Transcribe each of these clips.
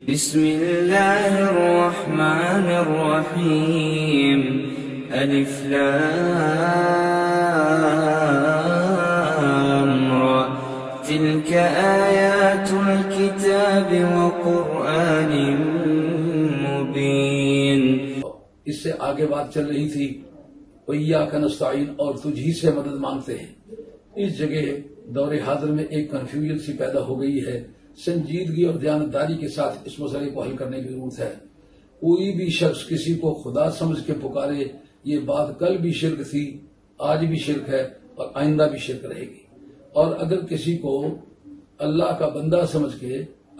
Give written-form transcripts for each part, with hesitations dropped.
بسم الله الرحمن الرحيم ألف لام را تلك آيات الكتاب وقرآن مبين۔ اس سے آگے بات چل رہی تھی وَإِيَّاكَ نَسْتَعِينُ اور تجھ ہی سے مدد مانگتے ہیں۔ اس جگہ دور حاضر میں ایک کنفیوژن سی پیدا ہو گئی ہے۔ سنجیدگی اور دیانتداری کے ساتھ اس مسئلے کو حل کرنے کی ضرورت ہے۔ کوئی بھی شخص کسی کو خدا سمجھ کے پکارے، یہ بات کل بھی شرک تھی، آج بھی شرک ہے اور آئندہ بھی شرک رہے گی۔ اور اگر کسی کو اللہ کا بندہ سمجھ کے،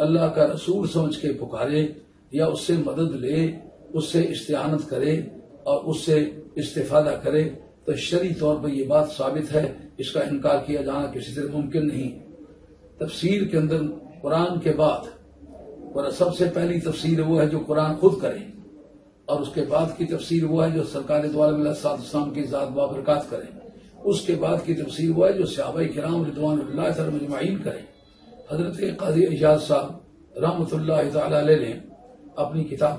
اللہ کا رسول سمجھ کے پکارے یا اس سے مدد لے، اس سے استعانت کرے اور اس سے استفادہ کرے تو شرعی طور پر یہ بات ثابت ہے، اس کا انکار کیا جانا کسی طرح ممکن نہیں۔ تفسیر کے اندر قرآن کے بعد سب سے پہلی تفسیر وہ ہے جو قرآن خود کرے، اور اس کے بعد کی تفسیر وہ ہے جو سرکار دو عالم علیہ السلام کی ذات بابرکات کرے۔ اس کے بعد کی تفسیر وہ ہے جو صحابہ کرام رضوان اللہ تعالی مجمعین کرے۔ حضرت قاضی اعجاز صاحب رحمۃ اللہ تعالی علیہ نے اپنی کتاب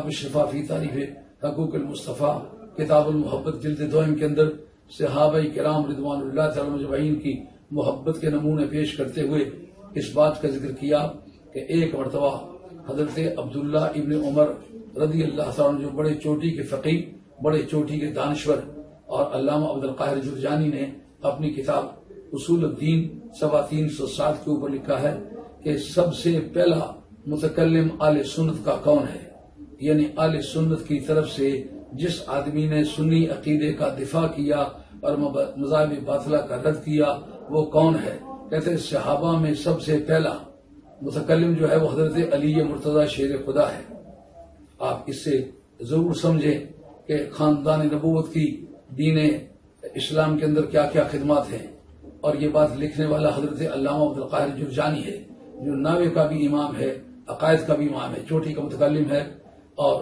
الشفا فی تعریف حقوق المصطفیٰ، کتاب المحبت جلد دوم کے اندر صحابہ کرام رضوان اللہ تعالی مجمعین کی محبت کے نمونے پیش کرتے ہوئے اس بات کا ذکر کیا کہ ایک مرتبہ حضرت عبداللہ ابن عمر رضی اللہ تعالیٰ جو بڑے چوٹی کے فقیہ، بڑے چوٹی کے دانشور، اور علامہ عبدالقاہر جرجانی نے اپنی کتاب اصول الدین صفحہ 307 کے اوپر لکھا ہے کہ سب سے پہلا متکلم آل سنت کا کون ہے، یعنی آل سنت کی طرف سے جس آدمی نے سنی عقیدے کا دفاع کیا اور مذاہب باطلہ کا رد کیا وہ کون ہے؟ کہتے ہیں صحابہ میں سب سے پہلا متکلم جو ہے وہ حضرت علی مرتضی شیر خدا ہے۔ آپ اس سے ضرور سمجھیں کہ خاندان نبوت کی دین اسلام کے اندر کیا کیا خدمات ہیں، اور یہ بات لکھنے والا حضرت علامہ عبدالقاہر جرجانی ہے جو ناوے کا بھی امام ہے، عقائد کا بھی امام ہے، چوٹی کا متکلم ہے، اور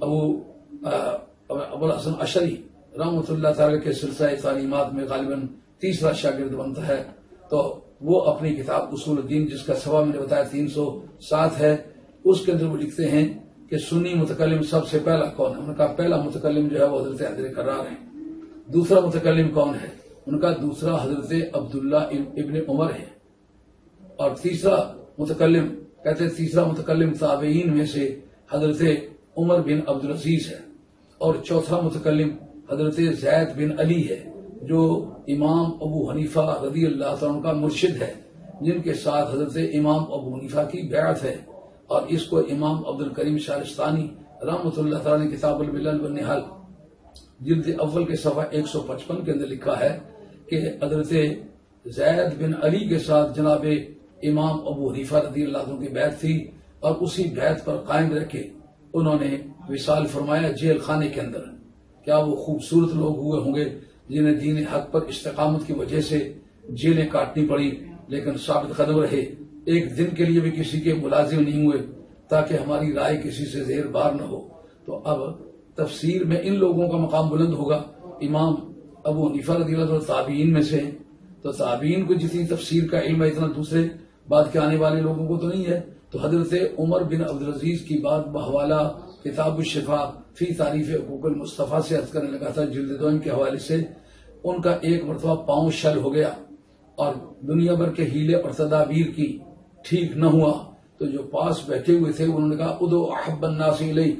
ابو الحسن اشعری رحمۃ اللہ تعالی کے سلسلہ تعلیمات میں غالباً تیسرا شاگرد بنتا ہے۔ تو وہ اپنی کتاب اصول الدین جس کا صفحہ میں نے بتایا 307 ہے، اس کے اندر وہ لکھتے ہیں کہ سنی متکلم سب سے پہلا کون ہے؟ ان کا پہلا متکلم جو ہے وہ حضرت حیدر کرار ہے۔ دوسرا متکلم کون ہے؟ ان کا دوسرا حضرت عبداللہ ابن عمر ہے۔ اور تیسرا متکلم کہتے ہیں تیسرا متکلم تابعین میں سے حضرت عمر بن عبدالعزیز ہے، اور چوتھا متکلم حضرت زید بن علی ہے جو امام ابو حنیفہ رضی اللہ عنہ کا مرشد ہے، جن کے ساتھ حضرت امام ابو حنیفہ کی بیعت ہے۔ اور اس کو امام عبدالکریم شارستانی رحمۃ اللہ تعالی نے کتاب الملل والنحل جلد اول کے صفحہ 155 کے اندر لکھا ہے کہ حضرت زید بن علی کے ساتھ جناب امام ابو حنیفہ رضی اللہ عنہ کی بیعت تھی، اور اسی بیعت پر قائم رہ کے انہوں نے وصال فرمایا جیل خانے کے اندر۔ کیا وہ خوبصورت لوگ ہوئے ہوں گے جنہیں دین حق پر استقامت کی وجہ سے جیلیں کاٹنی پڑی لیکن ثابت قدم رہے، ایک دن کے لیے بھی کسی کے ملازم نہیں ہوئے تاکہ ہماری رائے کسی سے زیر بار نہ ہو۔ تو اب تفسیر میں ان لوگوں کا مقام بلند ہوگا۔ امام ابو حنیفہ رضی اللہ عنہ تابعین میں سے ہیں، تو تابعین کو جتنی تفسیر کا علم ہے اتنا دوسرے بعد کے آنے والے لوگوں کو تو نہیں ہے۔ تو حضرت عمر بن عبدالعزیز کی بات بحوالہ کتاب الشفا فی تعریف حقوق المصطفیٰ سے عرض کرنے لگا تھا جلد دوم کے حوالے سے۔ ان کا ایک مرتبہ پاؤں شل ہو گیا اور دنیا بھر کے ہیلے اور تدابیر کی، ٹھیک نہ ہوا، تو جو پاس بیٹھے ہوئے تھے انہوں نے کہا ادعو احب الناس الیک،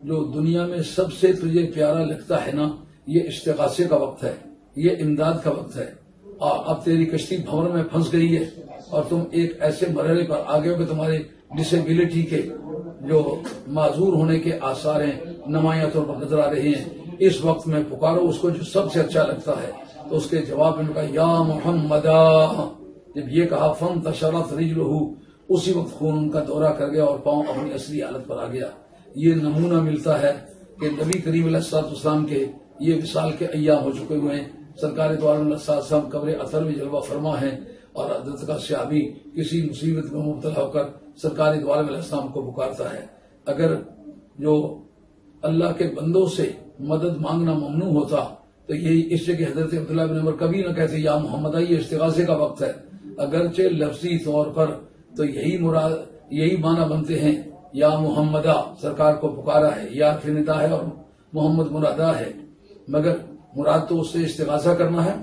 جو دنیا میں سب سے تجھے پیارا لگتا ہے نا، یہ استغاثے کا وقت ہے، یہ امداد کا وقت ہے، اور اب تیری کشتی بھنور میں پھنس گئی ہے اور تم ایک ایسے مرحلے پر آگے ہو کہ تمہارے ڈسیبلٹی کے جو معذور ہونے کے آثار ہیں نمایاں طور پر نظر آ رہے ہیں، اس وقت میں پکارو اس کو جو سب سے اچھا لگتا ہے۔ تو اس کے جواب میں کہا یا محمد، جب یہ کہا فانتشرت رجلہ، اسی وقت خون ان کا دورہ کر گیا اور پاؤں اپنی اصلی حالت پر آ گیا۔ یہ نمونہ ملتا ہے کہ نبی کریم علیہ السلام کے یہ وصال کے ایام ہو چکے ہوئے ہیں۔ سرکار دو عالم علیہ السلام قبر اثر میں جلوہ فرما ہے، اور حضرت کا صحابی کسی مصیبت میں مبتلا ہو کر سرکار دو عالم علیہ السلام کو پکارتا ہے۔ اگر جو اللہ کے بندوں سے مدد مانگنا ممنوع ہوتا تو یہی اس جگہ حضرت عبداللہ بن عمر کبھی نہ کہتے یا محمد، یہ استغاثے کا وقت ہے۔ اگرچہ لفظی طور پر تو یہی مراد یہی معنی بنتے ہیں، یا محمدہ سرکار کو پکارا ہے، یا فندا ہے اور محمد مرادہ ہے، مگر مراد تو اس سے استغاثہ کرنا ہے